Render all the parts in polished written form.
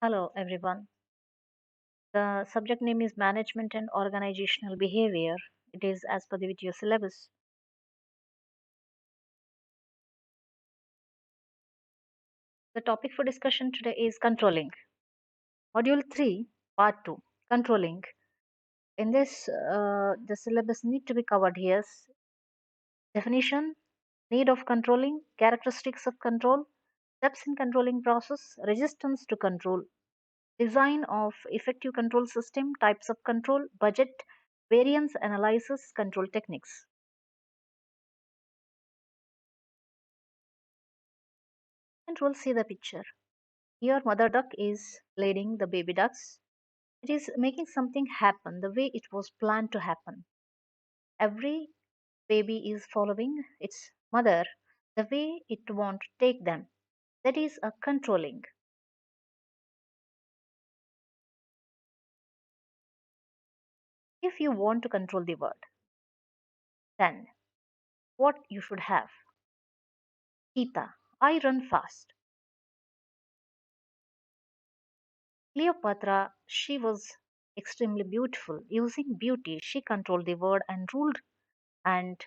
Hello, everyone. The subject name is Management and Organizational Behavior. It is as per the video syllabus. The topic for discussion today is controlling. Module 3, Part 2, controlling. In this, the syllabus need to be covered here. Definition, need of controlling, characteristics of control, steps in controlling process, resistance to control, design of effective control system, types of control, budget, variance analysis, control techniques. Control, see the picture. Here, mother duck is leading the baby ducks. It is making something happen the way it was planned to happen. Every baby is following its mother the way it want to take them. That is a controlling. If you want to control the world, then what you should have? Cheetah, I run fast. Cleopatra, she was extremely beautiful. Using beauty, she controlled the world and ruled and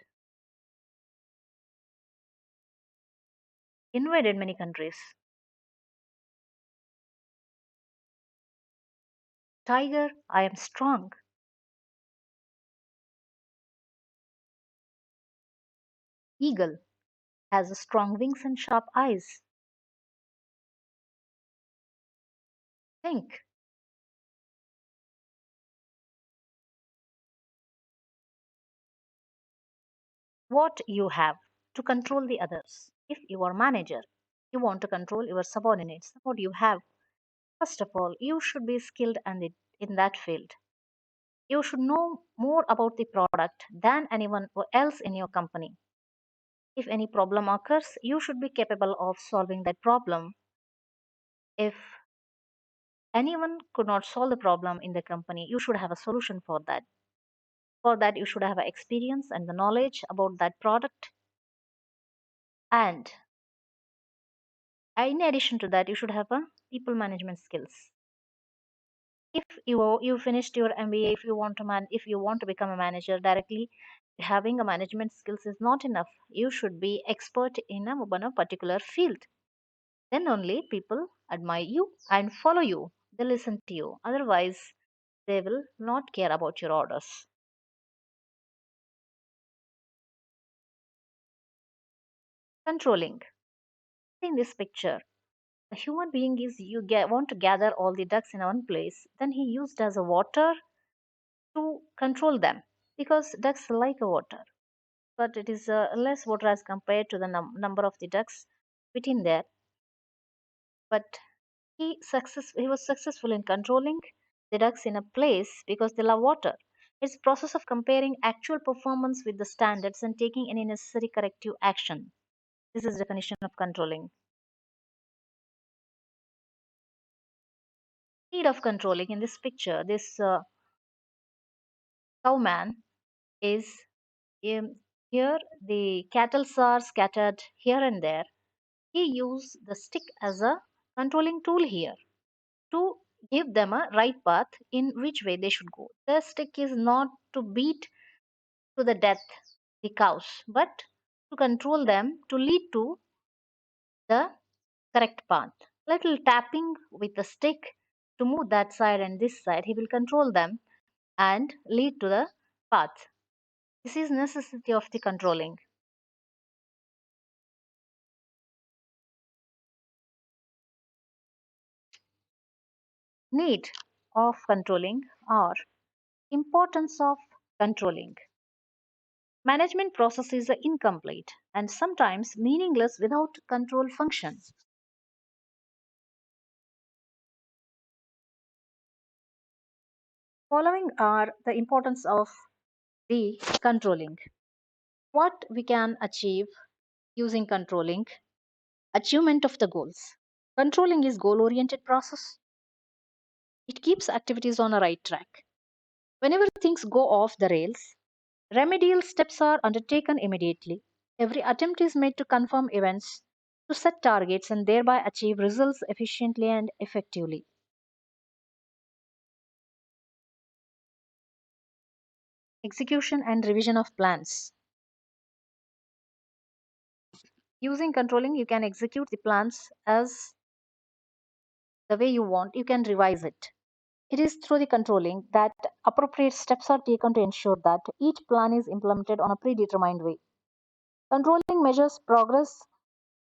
invaded many countries. Tiger, I am strong. Eagle has strong wings and sharp eyes. Think what you have to control the others. If you are manager, you want to control your subordinates. What do you have? First of all, you should be skilled and in that field. You should know more about the product than anyone else in your company. If any problem occurs, you should be capable of solving that problem. If anyone could not solve the problem in the company, you should have a solution for that. For that, you should have experience and the knowledge about that product. And in addition to that, you should have a people management skills. If you finished your MBA, if you want to become a manager directly, having a management skills is not enough. You should be expert in a particular field. Then only people admire you and follow you. They listen to you. Otherwise, they will not care about your orders. Controlling. In this picture, a human being is want to gather all the ducks in one place. Then he used as a water to control them because ducks like a water, but it is less water as compared to the number of the ducks within there. But he was successful in controlling the ducks in a place because they love water. It's a process of comparing actual performance with the standards and taking any necessary corrective action. This is definition of controlling. Need of controlling in this picture, this cowman is here. The cattle are scattered here and there. He used the stick as a controlling tool here to give them a right path in which way they should go. The stick is not to beat to the death the cows, but to control them to lead to the correct path. Little tapping with the stick to move that side and this side, he will control them and lead to the path. This is necessity of the controlling. Need of controlling or importance of controlling. Management processes are incomplete and sometimes meaningless without control function. Following are the importance of the controlling. What we can achieve using controlling, achievement of the goals. Controlling is goal oriented process. It keeps activities on a right track. Whenever things go off the rails, remedial steps are undertaken immediately. Every attempt is made to confirm events, to set targets, and thereby achieve results efficiently and effectively. Execution and revision of plans. Using controlling, you can execute the plans as the way you want, you can revise it. It is through the controlling that appropriate steps are taken to ensure that each plan is implemented on a predetermined way. Controlling measures progress,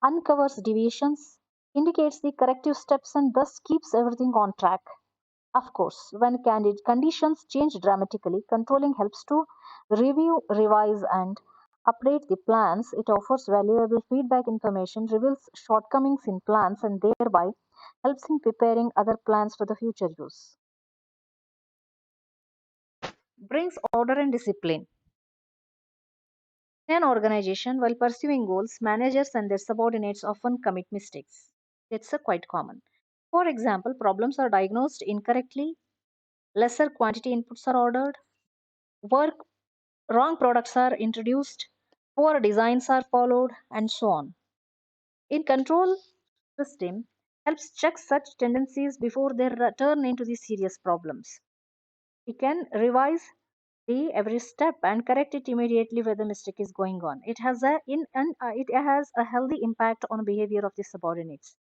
uncovers deviations, indicates the corrective steps, and thus keeps everything on track. Of course, when conditions change dramatically, controlling helps to review, revise, and update the plans. It offers valuable feedback information, reveals shortcomings in plans, and thereby helps in preparing other plans for the future use. Brings order and discipline. In an organization, while pursuing goals, managers and their subordinates often commit mistakes. It's quite common. For example, problems are diagnosed incorrectly, lesser quantity inputs are ordered, work wrong products are introduced, poor designs are followed, and so on. In control system helps check such tendencies before they turn into the serious problems. It can revise the every step and correct it immediately where the mistake is going on. It has a healthy impact on behavior of the subordinates.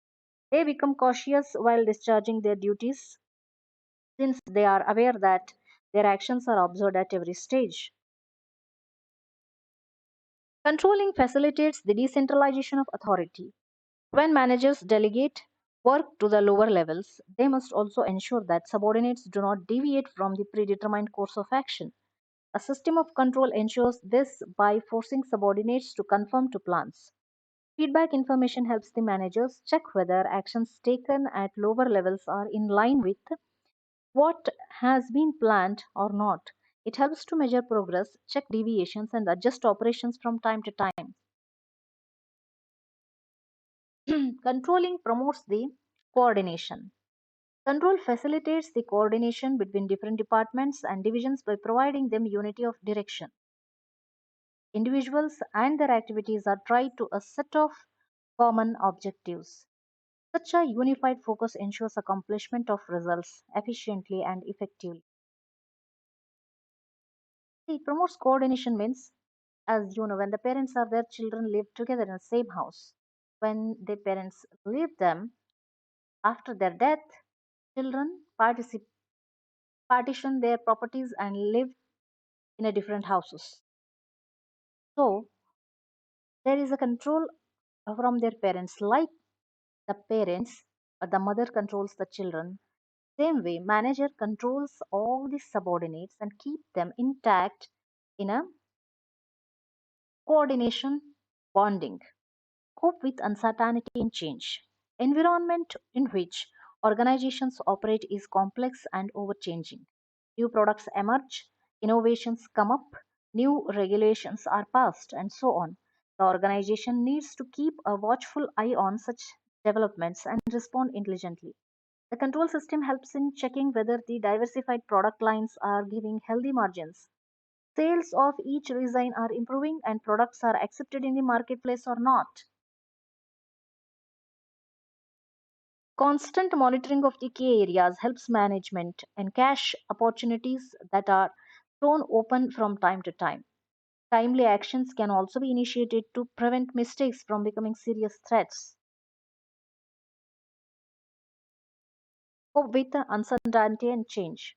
They become cautious while discharging their duties since they are aware that their actions are observed at every stage. Controlling facilitates the decentralization of authority. When managers delegate work to the lower levels, they must also ensure that subordinates do not deviate from the predetermined course of action. A system of control ensures this by forcing subordinates to conform to plans. Feedback information helps the managers check whether actions taken at lower levels are in line with what has been planned or not. It helps to measure progress, check deviations, and adjust operations from time to time. Controlling promotes the coordination. Control facilitates the coordination between different departments and divisions by providing them unity of direction. Individuals and their activities are tied to a set of common objectives. Such a unified focus ensures accomplishment of results efficiently and effectively. It promotes coordination means, as you know, when the parents are there, children live together in the same house. When the parents leave them after their death, children partition their properties and live in a different houses. So there is a control from their parents, like the parents or the mother controls the children. Same way, manager controls all the subordinates and keep them intact in a coordination bonding. Cope with uncertainty and change. Environment in which organizations operate is complex and overchanging. New products emerge, innovations come up, new regulations are passed, and so on. The organization needs to keep a watchful eye on such developments and respond intelligently. The control system helps in checking whether the diversified product lines are giving healthy margins. Sales of each design are improving and products are accepted in the marketplace or not. Constant monitoring of the key areas helps management and cache opportunities that are thrown open from time to time. Timely actions can also be initiated to prevent mistakes from becoming serious threats. Cope with the uncertainty and change.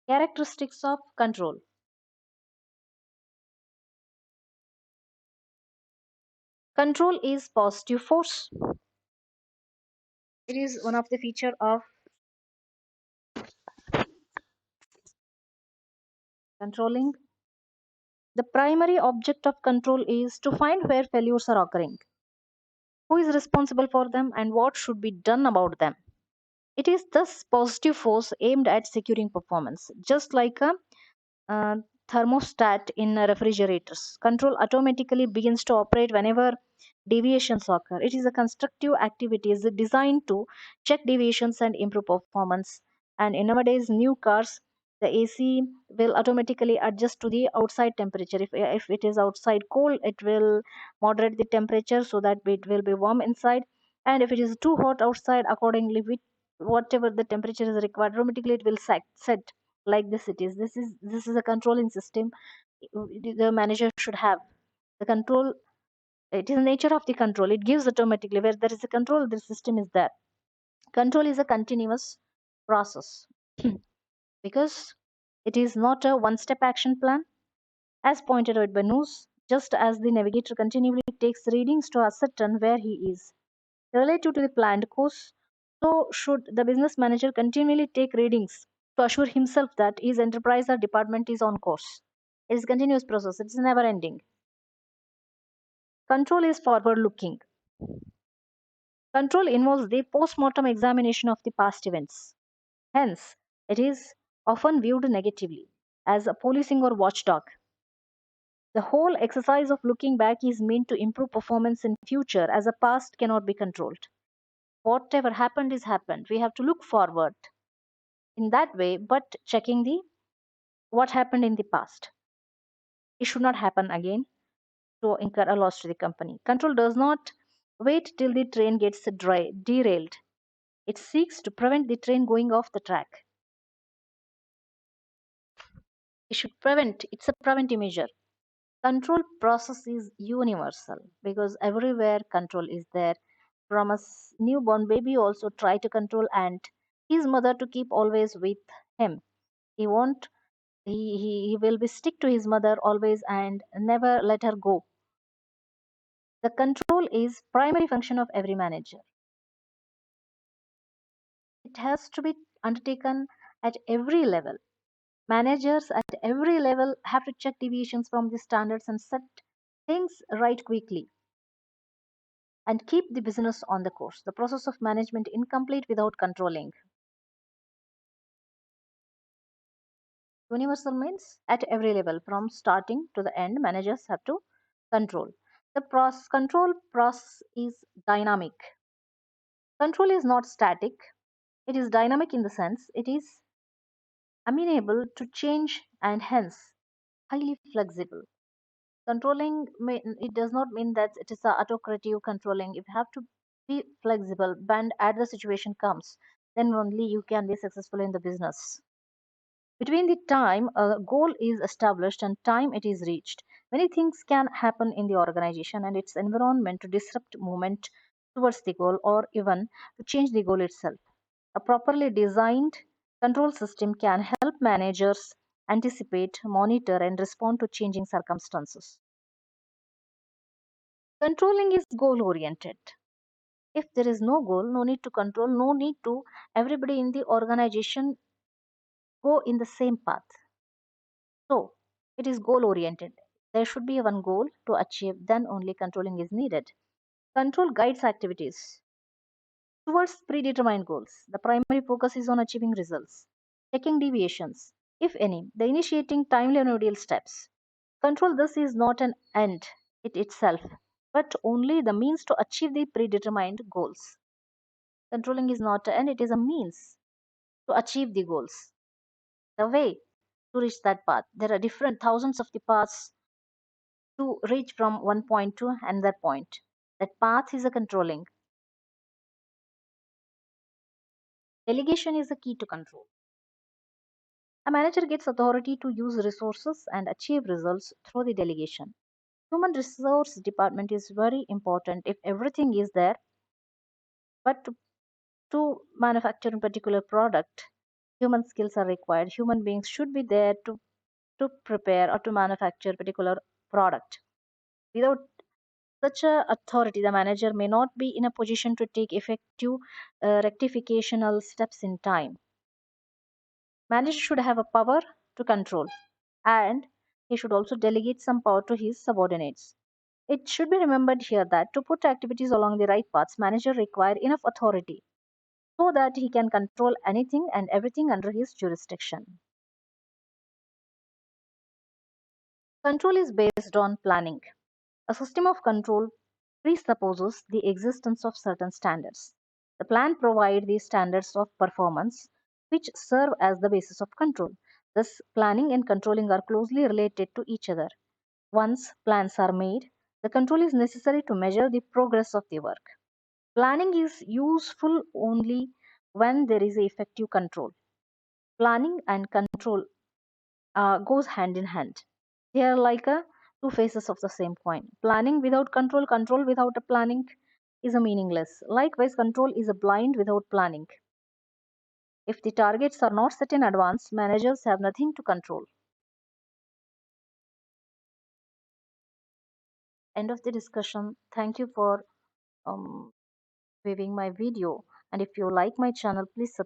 Characteristics of control. Control is positive force. It is one of the feature of controlling. The primary object of control is to find where failures are occurring, who is responsible for them, and what should be done about them. It is thus positive force aimed at securing performance, just like a uh, thermostat in refrigerators. Control automatically begins to operate whenever deviations occur. It is a constructive activity is designed to check deviations and improve performance. And in nowadays new cars, the AC will automatically adjust to the outside temperature. If it is outside cold, it will moderate the temperature so that it will be warm inside. And if it is too hot outside, accordingly whatever the temperature is required, automatically it will set like this. This is a controlling system. The manager should have the control. It is the nature of the control. It gives automatically. Where there is a control, the system is there. Control is a continuous process because it is not a one step action plan. As pointed out by Noose, just as the navigator continually takes readings to ascertain where he is relative to the planned course, so should the business manager continually take readings to assure himself that his enterprise or department is on course. It is a continuous process, it is never ending. Control is forward looking. Control involves the post mortem examination of the past events. Hence, it is often viewed negatively as a policing or watchdog. The whole exercise of looking back is meant to improve performance in future as the past cannot be controlled. Whatever happened is happened. We have to look forward in that way, but checking the what happened in the past. It should not happen again to incur a loss to the company. Control does not wait till the train gets derailed. It seeks to prevent the train going off the track. It should prevent, it's a preventive measure. Control process is universal because everywhere control is there. From a newborn baby also try to control and his mother to keep always with him. He won't he will be stick to his mother always and never let her go. The control is primary function of every manager. It has to be undertaken at every level. Managers at every level have to check deviations from the standards and set things right quickly and keep the business on the course. The process of management incomplete without controlling. Universal means at every level, from starting to the end, managers have to control. The control process is dynamic. Control is not static. It is dynamic in the sense it is amenable to change and hence highly flexible. Controlling it does not mean that it is a autocratic controlling. If you have to be flexible, bend as the situation comes, then only you can be successful in the business. Between the time a goal is established and time it is reached, many things can happen in the organization and its environment to disrupt movement towards the goal or even to change the goal itself. A properly designed control system can help managers anticipate, monitor, and respond to changing circumstances. Controlling is goal oriented. If there is no goal, no need to control, no need to everybody in the organization go in the same path. So it is goal oriented. There should be one goal to achieve, then only controlling is needed. Control guides activities towards predetermined goals. The primary focus is on achieving results, checking deviations, if any, the initiating timely remedial steps. Control this is not an end it itself, but only the means to achieve the predetermined goals. Controlling is not an end, it is a means to achieve the goals. The way to reach that path. There are different thousands of the paths to reach from one point to another point. That path is a controlling. Delegation is the key to control. A manager gets authority to use resources and achieve results through the delegation. Human resource department is very important if everything is there, but to manufacture a particular product, human skills are required. Human beings should be there to prepare or to manufacture a particular product. Without such a authority, the manager may not be in a position to take effective rectificational steps in time. Manager should have a power to control, and he should also delegate some power to his subordinates. It should be remembered here that to put activities along the right paths, manager require enough authority so that he can control anything and everything under his jurisdiction. Control is based on planning. A system of control presupposes the existence of certain standards. The plan provides the standards of performance which serve as the basis of control. Thus, planning and controlling are closely related to each other. Once plans are made, the control is necessary to measure the progress of the work. Planning is useful only when there is effective control. Planning and control goes hand in hand. They are like two faces of the same coin. Planning without control, control without a planning is a meaningless. Likewise, control is a blind without planning. If the targets are not set in advance, managers have nothing to control. End of the discussion. Thank you for um, viewing my video. And if you like my channel, please subscribe.